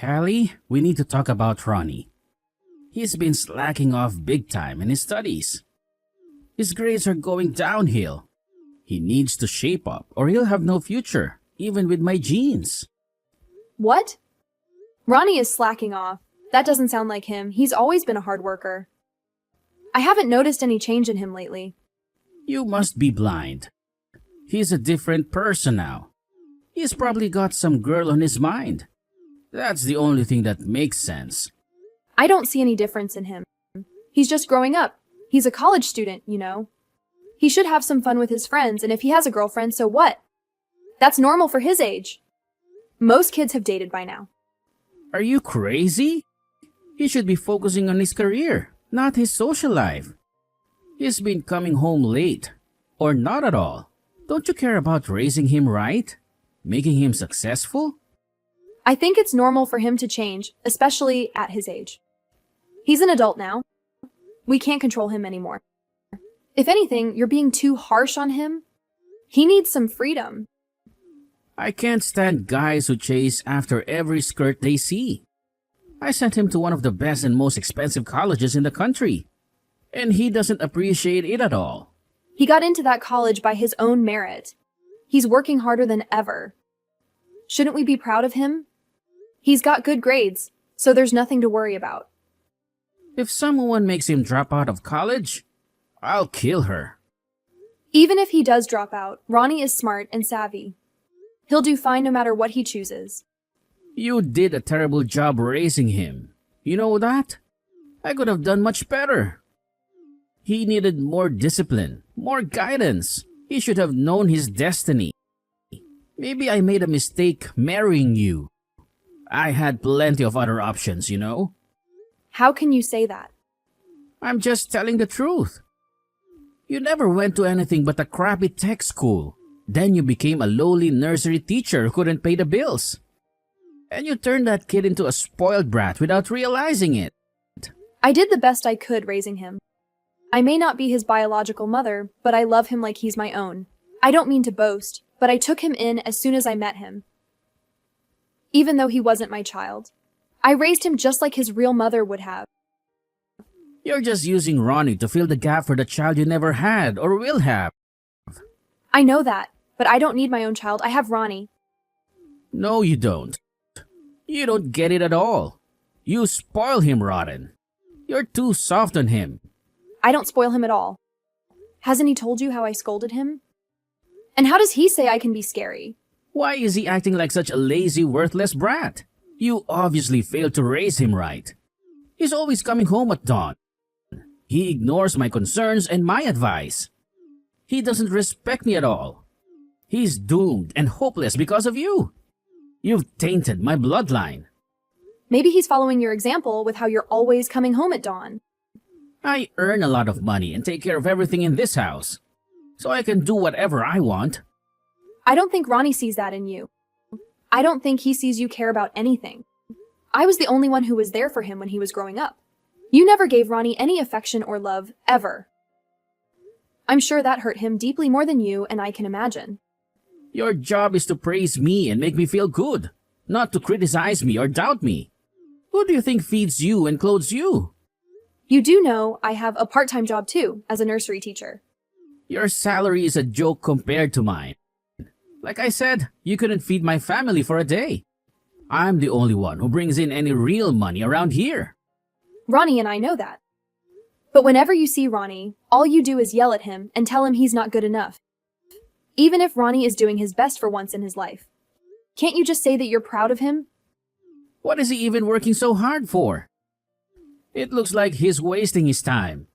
Callie, we need to talk about Ronnie. He's been slacking off big time in his studies. His grades are going downhill. He needs to shape up or he'll have no future, even with my genes. What? Ronnie is slacking off. That doesn't sound like him. He's always been a hard worker. I haven't noticed any change in him lately. You must be blind. He's a different person now. He's probably got some girl on his mind. That's the only thing that makes sense. I don't see any difference in him. He's just growing up. He's a college student, you know. He should have some fun with his friends, and if he has a girlfriend, so what? That's normal for his age. Most kids have dated by now. Are you crazy? He should be focusing on his career, not his social life. He's been coming home late, or not at all. Don't you care about raising him right? Making him successful? I think it's normal for him to change, especially at his age. He's an adult now. We can't control him anymore. If anything, you're being too harsh on him. He needs some freedom. I can't stand guys who chase after every skirt they see. I sent him to one of the best and most expensive colleges in the country, and he doesn't appreciate it at all. He got into that college by his own merit. He's working harder than ever. Shouldn't we be proud of him? He's got good grades, so there's nothing to worry about. If someone makes him drop out of college, I'll kill her. Even if he does drop out, Ronnie is smart and savvy. He'll do fine no matter what he chooses. You did a terrible job raising him. You know that? I could have done much better. He needed more discipline, more guidance. He should have known his destiny. Maybe I made a mistake marrying you. I had plenty of other options, you know? How can you say that? I'm just telling the truth. You never went to anything but a crappy tech school. Then you became a lowly nursery teacher who couldn't pay the bills. And you turned that kid into a spoiled brat without realizing it. I did the best I could raising him. I may not be his biological mother, but I love him like he's my own. I don't mean to boast, but I took him in as soon as I met him. Even though he wasn't my child. I raised him just like his real mother would have. You're just using Ronnie to fill the gap for the child you never had or will have. I know that, but I don't need my own child. I have Ronnie. No, you don't. You don't get it at all. You spoil him rotten. You're too soft on him. I don't spoil him at all. Hasn't he told you how I scolded him? And how does he say I can be scary? Why is he acting like such a lazy, worthless brat? You obviously failed to raise him right. He's always coming home at dawn. He ignores my concerns and my advice. He doesn't respect me at all. He's doomed and hopeless because of you. You've tainted my bloodline. Maybe he's following your example with how you're always coming home at dawn. I earn a lot of money and take care of everything in this house, so I can do whatever I want. I don't think Ronnie sees that in you. I don't think he sees you care about anything. I was the only one who was there for him when he was growing up. You never gave Ronnie any affection or love, ever. I'm sure that hurt him deeply more than you and I can imagine. Your job is to praise me and make me feel good, not to criticize me or doubt me. Who do you think feeds you and clothes you? You do know I have a part-time job too, as a nursery teacher. Your salary is a joke compared to mine. Like I said, you couldn't feed my family for a day. I'm the only one who brings in any real money around here. Ronnie and I know that. But whenever you see Ronnie, all you do is yell at him and tell him he's not good enough. Even if Ronnie is doing his best for once in his life. Can't you just say that you're proud of him? What is he even working so hard for? It looks like he's wasting his time.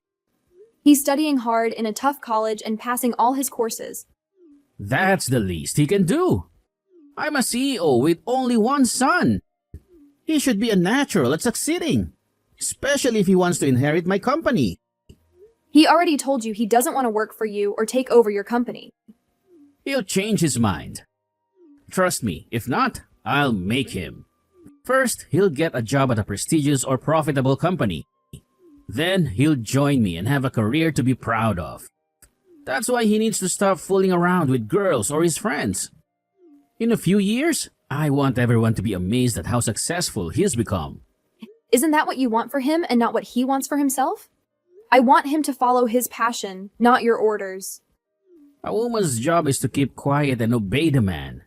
He's studying hard in a tough college and passing all his courses. That's the least he can do. I'm a CEO with only one son. He should be a natural at succeeding, especially if he wants to inherit my company. He already told you he doesn't want to work for you or take over your company. He'll change his mind. Trust me, if not, I'll make him. First, he'll get a job at a prestigious or profitable company. Then, he'll join me and have a career to be proud of. That's why he needs to stop fooling around with girls or his friends. In a few years, I want everyone to be amazed at how successful he's become. Isn't that what you want for him and not what he wants for himself? I want him to follow his passion, not your orders. A woman's job is to keep quiet and obey the man.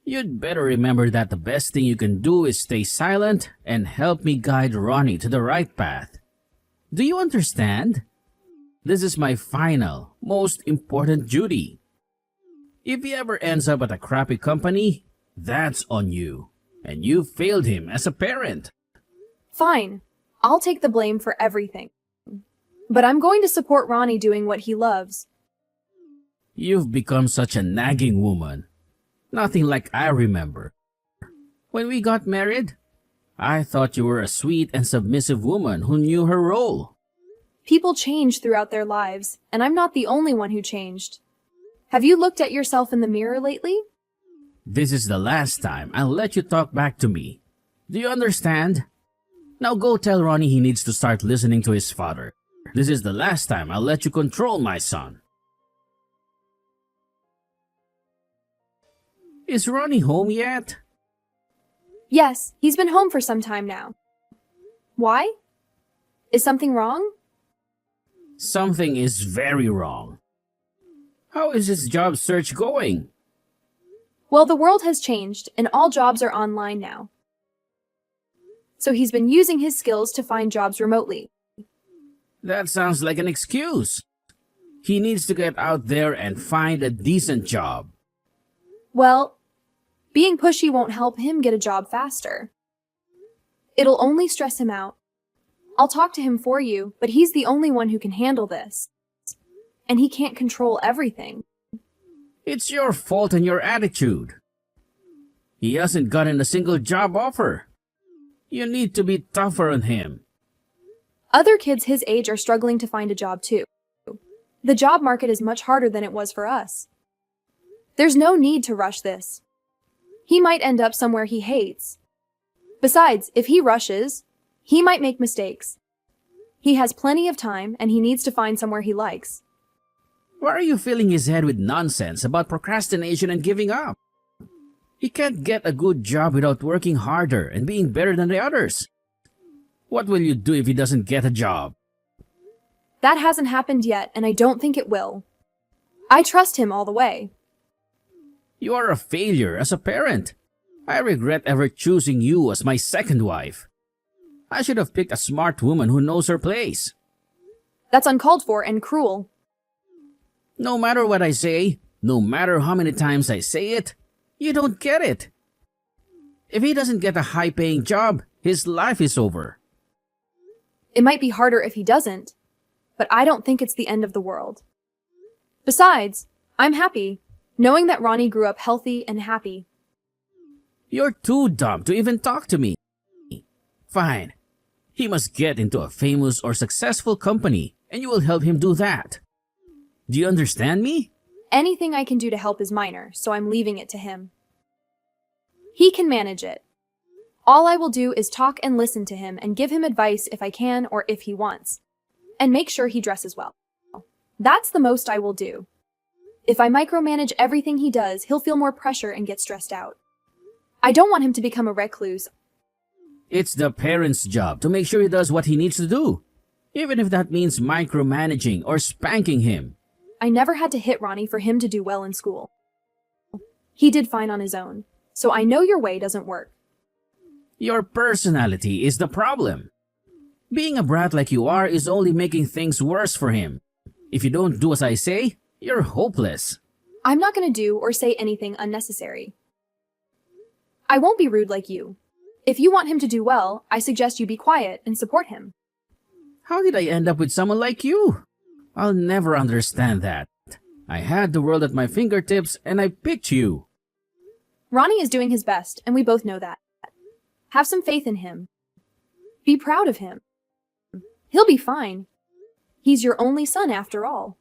You'd better remember that the best thing you can do is stay silent and help me guide Ronnie to the right path. Do you understand? This is my final, most important duty. If he ever ends up at a crappy company, that's on you. And you failed him as a parent. Fine, I'll take the blame for everything. But I'm going to support Ronnie doing what he loves. You've become such a nagging woman. Nothing like I remember. When we got married, I thought you were a sweet and submissive woman who knew her role. People change throughout their lives, and I'm not the only one who changed. Have you looked at yourself in the mirror lately? This is the last time I'll let you talk back to me. Do you understand? Now go tell Ronnie he needs to start listening to his father. This is the last time I'll let you control my son. Is Ronnie home yet? Yes, he's been home for some time now. Why? Is something wrong? Something is very wrong. How is his job search going? Well, the world has changed, and all jobs are online now. So he's been using his skills to find jobs remotely. That sounds like an excuse. He needs to get out there and find a decent job. Well, being pushy won't help him get a job faster. It'll only stress him out. I'll talk to him for you, but he's the only one who can handle this. And he can't control everything. It's your fault and your attitude. He hasn't gotten a single job offer. You need to be tougher on him. Other kids his age are struggling to find a job too. The job market is much harder than it was for us. There's no need to rush this. He might end up somewhere he hates. Besides, if he rushes, he might make mistakes. He has plenty of time and he needs to find somewhere he likes. Why are you filling his head with nonsense about procrastination and giving up? He can't get a good job without working harder and being better than the others. What will you do if he doesn't get a job? That hasn't happened yet, and I don't think it will. I trust him all the way. You are a failure as a parent. I regret ever choosing you as my second wife. I should have picked a smart woman who knows her place. That's uncalled for and cruel. No matter what I say, no matter how many times I say it, you don't get it. If he doesn't get a high-paying job, his life is over. It might be harder if he doesn't, but I don't think it's the end of the world. Besides, I'm happy, knowing that Ronnie grew up healthy and happy. You're too dumb to even talk to me. Fine. He must get into a famous or successful company, and you will help him do that. Do you understand me? Anything I can do to help is minor, so I'm leaving it to him. He can manage it. All I will do is talk and listen to him and give him advice if I can or if he wants, and make sure he dresses well. That's the most I will do. If I micromanage everything he does, he'll feel more pressure and get stressed out. I don't want him to become a recluse. It's the parent's job to make sure he does what he needs to do, even if that means micromanaging or spanking him. I never had to hit Ronnie for him to do well in school. He did fine on his own, so I know your way doesn't work. Your personality is the problem. Being a brat like you are is only making things worse for him. If you don't do as I say, you're hopeless. I'm not going to do or say anything unnecessary. I won't be rude like you. If you want him to do well, I suggest you be quiet and support him. How did I end up with someone like you? I'll never understand that. I had the world at my fingertips and I picked you. Ronnie is doing his best, and we both know that. Have some faith in him. Be proud of him. He'll be fine. He's your only son after all.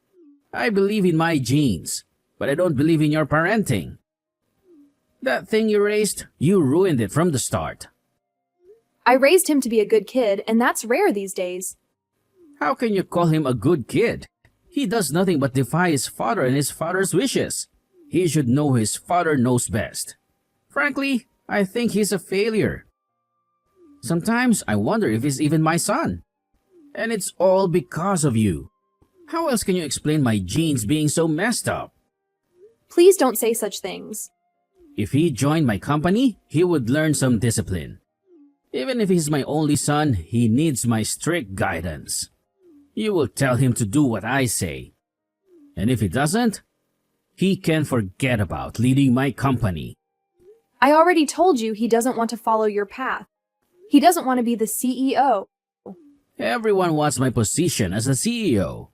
I believe in my genes, but I don't believe in your parenting. That thing you raised, you ruined it from the start. I raised him to be a good kid, and that's rare these days. How can you call him a good kid? He does nothing but defy his father and his father's wishes. He should know his father knows best. Frankly, I think he's a failure. Sometimes I wonder if he's even my son. And it's all because of you. How else can you explain my genes being so messed up? Please don't say such things. If he joined my company, he would learn some discipline. Even if he's my only son, he needs my strict guidance. You will tell him to do what I say. And if he doesn't, he can forget about leading my company. I already told you he doesn't want to follow your path. He doesn't want to be the CEO. Everyone wants my position as a CEO.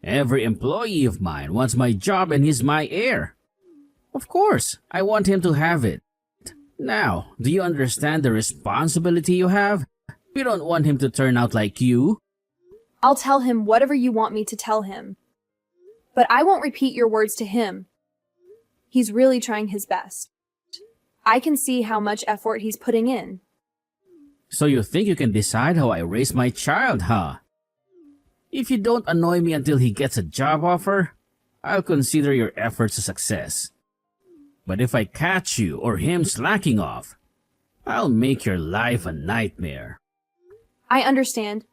Every employee of mine wants my job and he's my heir. Of course, I want him to have it. Now, do you understand the responsibility you have? You don't want him to turn out like you. I'll tell him whatever you want me to tell him. But I won't repeat your words to him. He's really trying his best. I can see how much effort he's putting in. So you think you can decide how I raise my child, huh? If you don't annoy me until he gets a job offer, I'll consider your efforts a success. But if I catch you or him slacking off, I'll make your life a nightmare. I understand.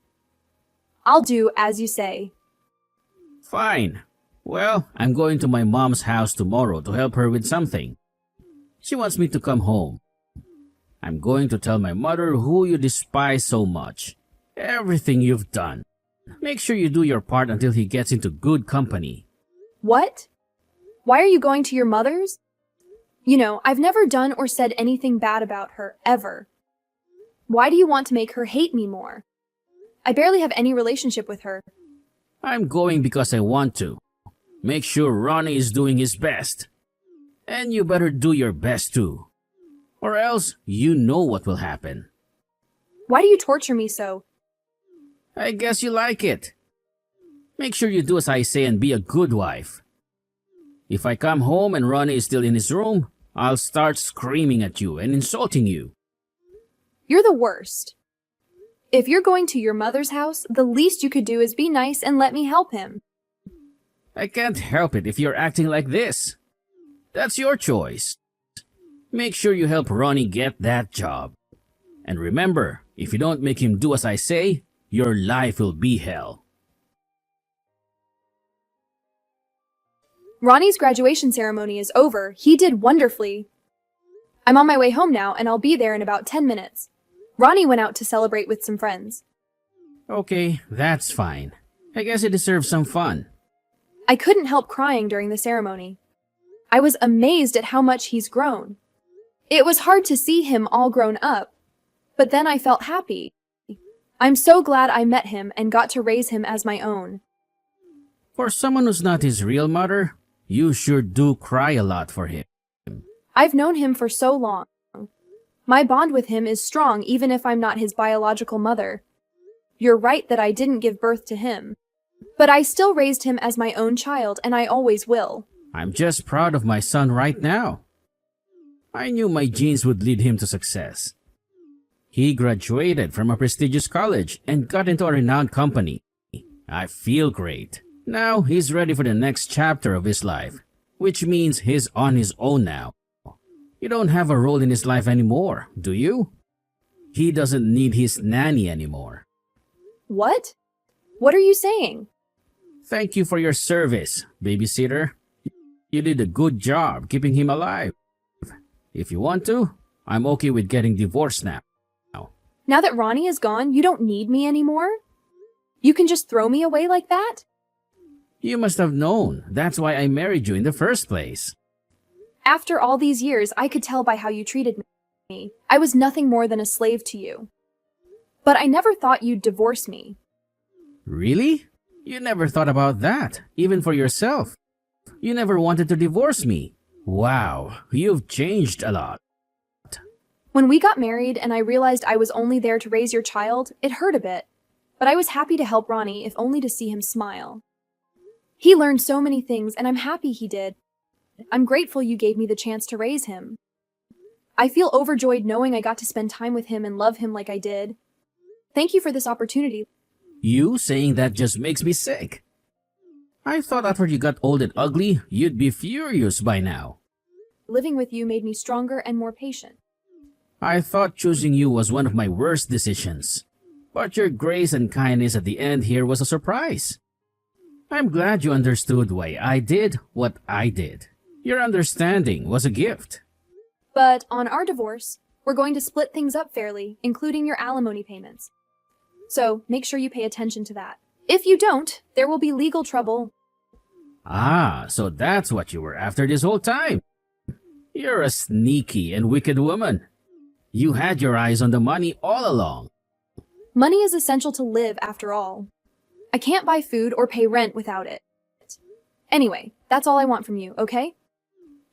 I'll do as you say. Fine. Well, I'm going to my mom's house tomorrow to help her with something. She wants me to come home. I'm going to tell my mother who you despise so much. Everything you've done. Make sure you do your part until he gets into good company. What? Why are you going to your mother's? You know, I've never done or said anything bad about her, ever. Why do you want to make her hate me more? I barely have any relationship with her. I'm going because I want to. Make sure Ronnie is doing his best. And you better do your best too. Or else you know what will happen. Why do you torture me so? I guess you like it. Make sure you do as I say and be a good wife. If I come home and Ronnie is still in his room, I'll start screaming at you and insulting you. You're the worst. If you're going to your mother's house, the least you could do is be nice and let me help him. I can't help it if you're acting like this. That's your choice. Make sure you help Ronnie get that job. And remember, if you don't make him do as I say, your life will be hell. Ronnie's graduation ceremony is over. He did wonderfully. I'm on my way home now, and I'll be there in about 10 minutes. Ronnie went out to celebrate with some friends. Okay, that's fine. I guess he deserves some fun. I couldn't help crying during the ceremony. I was amazed at how much he's grown. It was hard to see him all grown up, but then I felt happy. I'm so glad I met him and got to raise him as my own. For someone who's not his real mother, you sure do cry a lot for him. I've known him for so long. My bond with him is strong even if I'm not his biological mother. You're right that I didn't give birth to him, but I still raised him as my own child and I always will. I'm just proud of my son right now. I knew my genes would lead him to success. He graduated from a prestigious college and got into a renowned company. I feel great. Now he's ready for the next chapter of his life, which means he's on his own now. You don't have a role in his life anymore, do you? He doesn't need his nanny anymore. What? What are you saying? Thank you for your service, babysitter. You did a good job keeping him alive. If you want to, I'm okay with getting divorced now. Now that Ronnie is gone, you don't need me anymore? You can just throw me away like that? You must have known. That's why I married you in the first place. After all these years, I could tell by how you treated me. I was nothing more than a slave to you. But I never thought you'd divorce me. Really? You never thought about that, even for yourself. You never wanted to divorce me. Wow, you've changed a lot. When we got married and I realized I was only there to raise your child, it hurt a bit. But I was happy to help Ronnie, if only to see him smile. He learned so many things, and I'm happy he did. I'm grateful you gave me the chance to raise him. I feel overjoyed knowing I got to spend time with him and love him like I did. Thank you for this opportunity. You saying that just makes me sick. I thought after you got old and ugly, you'd be furious by now. living with you made me stronger and more patient. I thought choosing you was one of my worst decisions. But your grace and kindness at the end here was a surprise. I'm glad you understood why I did what I did. Your understanding was a gift. But on our divorce, we're going to split things up fairly, including your alimony payments. So make sure you pay attention to that. If you don't, there will be legal trouble. Ah, so that's what you were after this whole time. You're a sneaky and wicked woman. You had your eyes on the money all along. Money is essential to live, after all. I can't buy food or pay rent without it. Anyway, that's all I want from you, okay?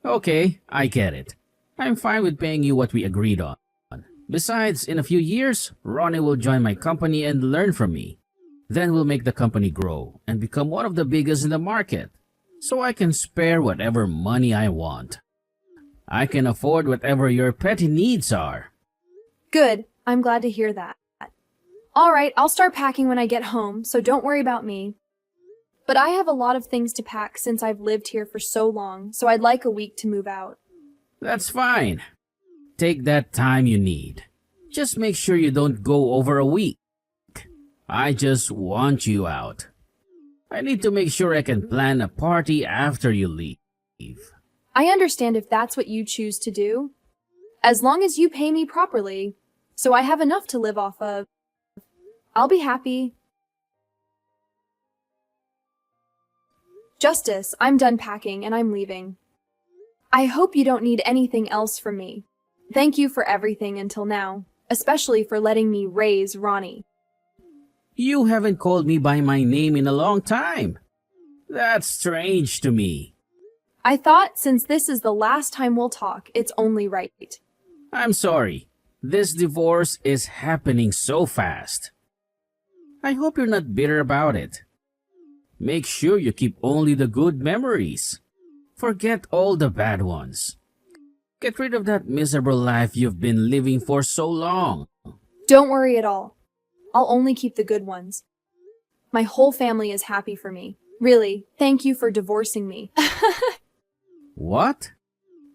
Okay, I get it. I'm fine with paying you what we agreed on. Besides, in a few years, Ronnie will join my company and learn from me. Then we'll make the company grow and become one of the biggest in the market, so I can spare whatever money I want. I can afford whatever your petty needs are. Good, I'm glad to hear that. All right, I'll start packing when I get home, so don't worry about me. But I have a lot of things to pack since I've lived here for so long, so I'd like a week to move out. That's fine. Take that time you need. Just make sure you don't go over a week. I just want you out. I need to make sure I can plan a party after you leave. I understand if that's what you choose to do. As long as you pay me properly, so I have enough to live off of, I'll be happy. Justice, I'm done packing and I'm leaving. I hope you don't need anything else from me. Thank you for everything until now, especially for letting me raise Ronnie. You haven't called me by my name in a long time. That's strange to me. I thought since this is the last time we'll talk, it's only right. I'm sorry. This divorce is happening so fast. I hope you're not bitter about it. Make sure you keep only the good memories. Forget all the bad ones. Get rid of that miserable life you've been living for so long. Don't worry at all. I'll only keep the good ones. My whole family is happy for me. Really, thank you for divorcing me. What?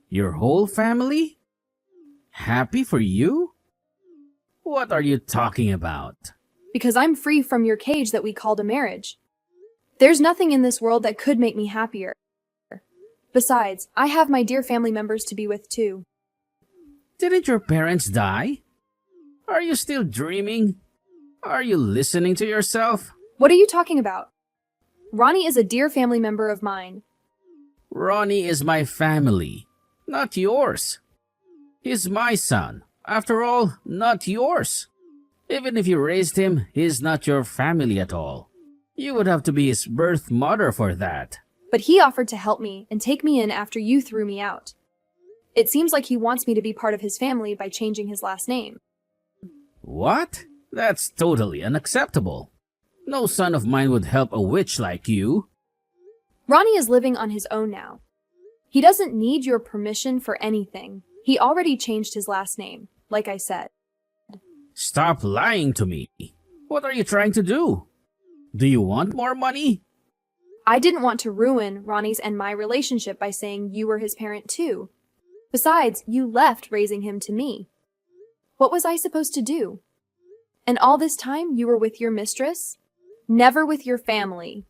Your whole family? Happy for you? What are you talking about? Because I'm free from your cage that we called a marriage. There's nothing in this world that could make me happier. Besides, I have my dear family members to be with too. Didn't your parents die? Are you still dreaming? Are you listening to yourself? What are you talking about? Ronnie is a dear family member of mine. Ronnie is my family, not yours. He's my son. After all, not yours. Even if you raised him, he's not your family at all. You would have to be his birth mother for that. But he offered to help me and take me in after you threw me out. It seems like he wants me to be part of his family by changing his last name. What? That's totally unacceptable. No son of mine would help a witch like you. Ronnie is living on his own now. He doesn't need your permission for anything. He already changed his last name, like I said. Stop lying to me. What are you trying to do? Do you want more money? I didn't want to ruin Ronnie's and my relationship by saying you were his parent too. Besides, you left raising him to me. What was I supposed to do? And all this time you were with your mistress? Never with your family.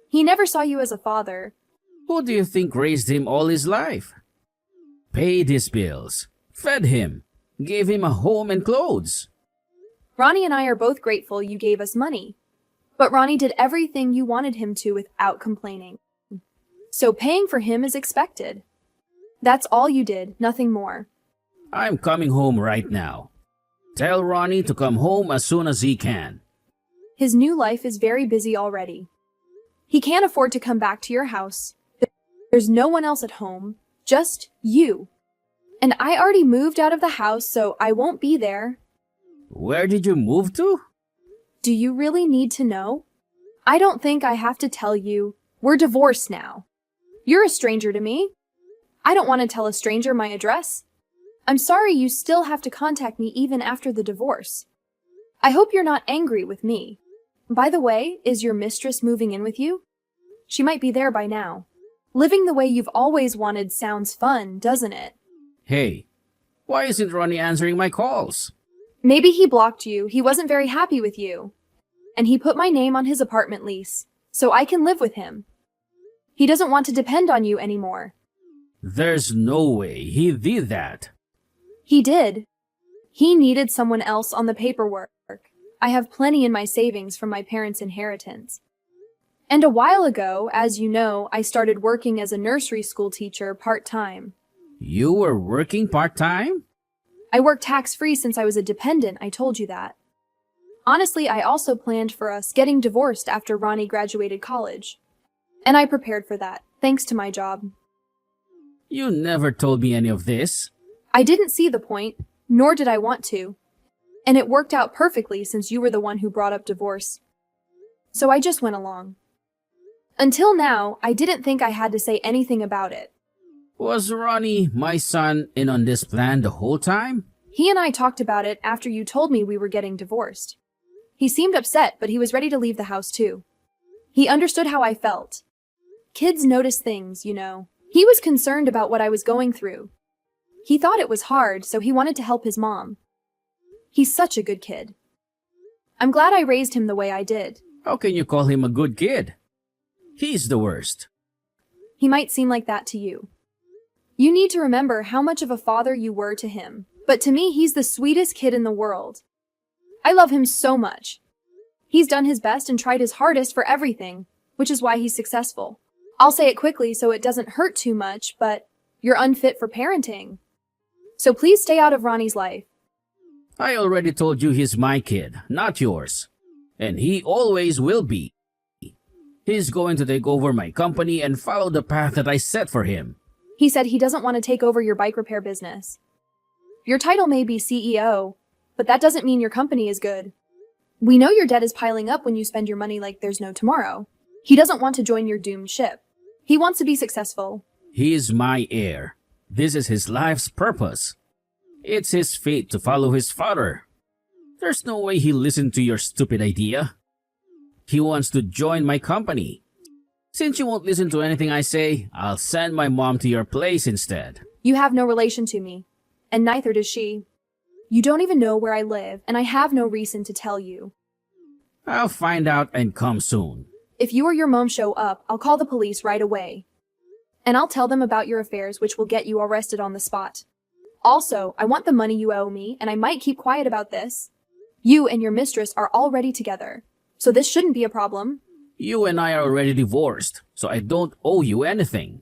He never saw you as a father. Who do you think raised him all his life? Paid his bills, fed him, gave him a home and clothes. Ronnie and I are both grateful you gave us money. But Ronnie did everything you wanted him to without complaining. So paying for him is expected. That's all you did, nothing more. I'm coming home right now. Tell Ronnie to come home as soon as he can. His new life is very busy already. He can't afford to come back to your house. There's no one else at home, just you. And I already moved out of the house, so I won't be there. Where did you move to? Do you really need to know? I don't think I have to tell you. We're divorced now. You're a stranger to me. I don't want to tell a stranger my address. I'm sorry you still have to contact me even after the divorce. I hope you're not angry with me. By the way, is your mistress moving in with you? She might be there by now. Living the way you've always wanted sounds fun, doesn't it? Hey, why isn't Ronnie answering my calls? Maybe he blocked you, he wasn't very happy with you. And he put my name on his apartment lease, so I can live with him. He doesn't want to depend on you anymore. There's no way he did that. He did. He needed someone else on the paperwork. I have plenty in my savings from my parents' inheritance. And a while ago, as you know, I started working as a nursery school teacher part-time. You were working part-time? I worked tax-free since I was a dependent, I told you that. Honestly, I also planned for us getting divorced after Ronnie graduated college. And I prepared for that, thanks to my job. You never told me any of this. I didn't see the point, nor did I want to. And it worked out perfectly since you were the one who brought up divorce. So I just went along. Until now, I didn't think I had to say anything about it. Was Ronnie, my son, in on this plan the whole time? He and I talked about it after you told me we were getting divorced. He seemed upset, but he was ready to leave the house too. He understood how I felt. Kids notice things, you know. He was concerned about what I was going through. He thought it was hard, so he wanted to help his mom. He's such a good kid. I'm glad I raised him the way I did. How can you call him a good kid? He's the worst. He might seem like that to you. You need to remember how much of a father you were to him. But to me, he's the sweetest kid in the world. I love him so much. He's done his best and tried his hardest for everything, which is why he's successful. I'll say it quickly so it doesn't hurt too much, but you're unfit for parenting. So please stay out of Ronnie's life. I already told you he's my kid, not yours. And he always will be. He's going to take over my company and follow the path that I set for him. He said he doesn't want to take over your bike repair business. Your title may be CEO, but that doesn't mean your company is good. We know your debt is piling up when you spend your money like there's no tomorrow. He doesn't want to join your doomed ship. He wants to be successful. He is my heir. This is his life's purpose. It's his fate to follow his father. There's no way he'll listen to your stupid idea. He wants to join my company. Since you won't listen to anything I say, I'll send my mom to your place instead. You have no relation to me, and neither does she. You don't even know where I live, and I have no reason to tell you. I'll find out and come soon. If you or your mom show up, I'll call the police right away. And I'll tell them about your affairs, which will get you arrested on the spot. Also, I want the money you owe me, and I might keep quiet about this. You and your mistress are already together, so this shouldn't be a problem. You and I are already divorced, so I don't owe you anything.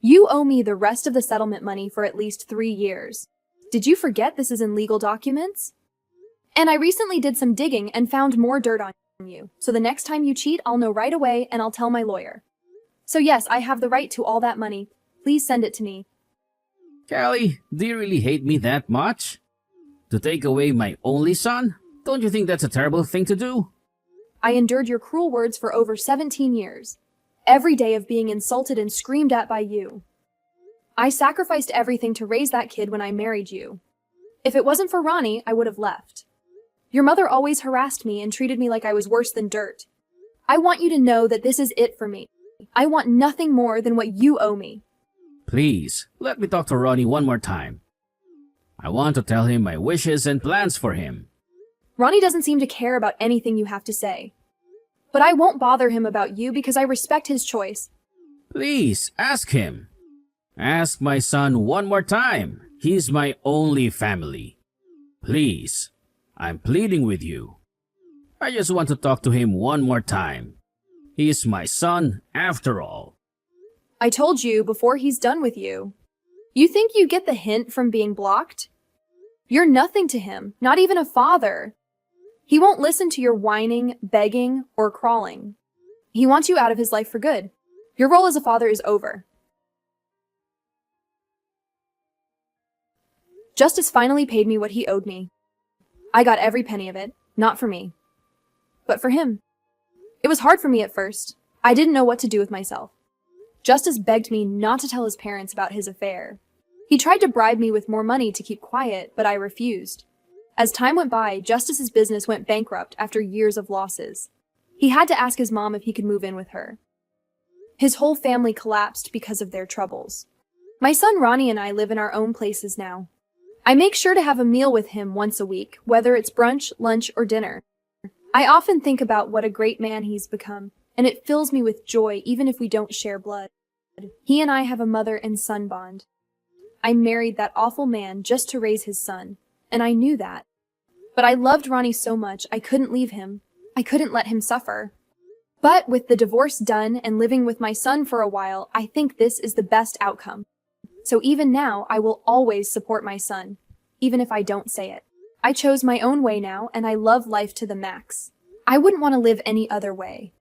You owe me the rest of the settlement money for at least 3 years. Did you forget this is in legal documents? And I recently did some digging and found more dirt on you, so the next time you cheat, I'll know right away and I'll tell my lawyer. So yes, I have the right to all that money. Please send it to me. Callie, do you really hate me that much? To take away my only son? Don't you think that's a terrible thing to do? I endured your cruel words for over 17 years. Every day of being insulted and screamed at by you. I sacrificed everything to raise that kid when I married you. If it wasn't for Ronnie, I would have left. Your mother always harassed me and treated me like I was worse than dirt. I want you to know that this is it for me. I want nothing more than what you owe me. Please, let me talk to Ronnie one more time. I want to tell him my wishes and plans for him. Ronnie doesn't seem to care about anything you have to say. But I won't bother him about you because I respect his choice. Please, ask him. Ask my son one more time. He's my only family. Please, I'm pleading with you. I just want to talk to him one more time. He's my son after all. I told you before he's done with you. You think you get the hint from being blocked? You're nothing to him, not even a father. He won't listen to your whining, begging, or crawling. He wants you out of his life for good. Your role as a father is over. Justice finally paid me what he owed me. I got every penny of it, not for me, but for him. It was hard for me at first. I didn't know what to do with myself. Justice begged me not to tell his parents about his affair. He tried to bribe me with more money to keep quiet, but I refused. As time went by, Justice's business went bankrupt after years of losses. He had to ask his mom if he could move in with her. His whole family collapsed because of their troubles. My son Ronnie and I live in our own places now. I make sure to have a meal with him once a week, whether it's brunch, lunch, or dinner. I often think about what a great man he's become, and it fills me with joy even if we don't share blood. He and I have a mother and son bond. I married that awful man just to raise his son, and I knew that. But I loved Ronnie so much I couldn't leave him. I couldn't let him suffer. But with the divorce done and living with my son for a while, I think this is the best outcome. So even now, I will always support my son, even if I don't say it. I chose my own way now, and I love life to the max. I wouldn't want to live any other way.